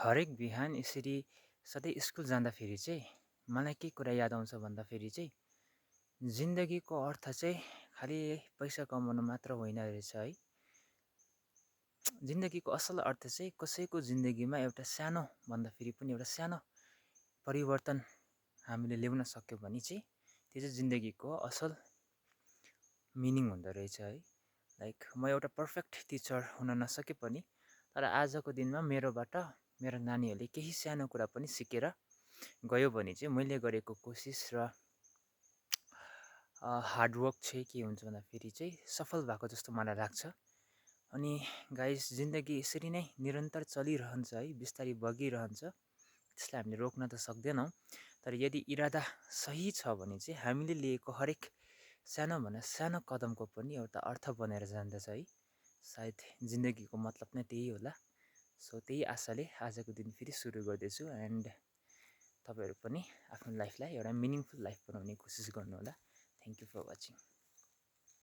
हरेक बिहान यसरी सधैँ स्कुल जाँदाखेरि चाहिँ मलाई के कुरा याद आउँछ भन्दाखेरि चाहिँ जिन्दगीको अर्थ चाहिँ खालि पैसा कमाउनु मात्र होइन रहेछ है। जिन्दगीको असल अर्थ चाहिँ कसैको जिन्दगीमा एउटा सानो भन्दाखेरि पनि एउटा सानो परिवर्तन हामीले ल्याउन सक्यो भने चाहिँ त्यो चाहिँ जिन्दगीको असल मिनिङ हुँदो रहेछ है। लाइक म एउटा पर्फेक्ट टिचर हुन नसके पनि तर आजको दिनमा मेरोबाट मेरो नानीहरूले केही सानो कुरा पनि सिकेर गयो भने चाहिँ मैले गरेको कोसिस र हार्डवर्क चाहिँ के हुन्छ भन्दाखेरि चाहिँ सफल भएको जस्तो मलाई लाग्छ। अनि गाइस जिन्दगी यसरी नै निरन्तर चलिरहन्छ है, बिस्तारै बगिरहन्छ। त्यसलाई हामीले रोक्न त सक्दैनौँ, तर यदि इरादा सही छ भने चाहिँ हामीले लिएको हरेक सानोभन्दा सानो कदमको पनि एउटा अर्थ बनेर जान्दछ है। सायद जिन्दगीको मतलब नै त्यही होला। सो त्यही आशाले आजको दिन फेरि सुरु गर्दैछु एन्ड तपाईँहरू पनि आफ्नो लाइफलाई एउटा मिनिङफुल लाइफ बनाउने कोसिस गर्नुहोला। Thank you for watching.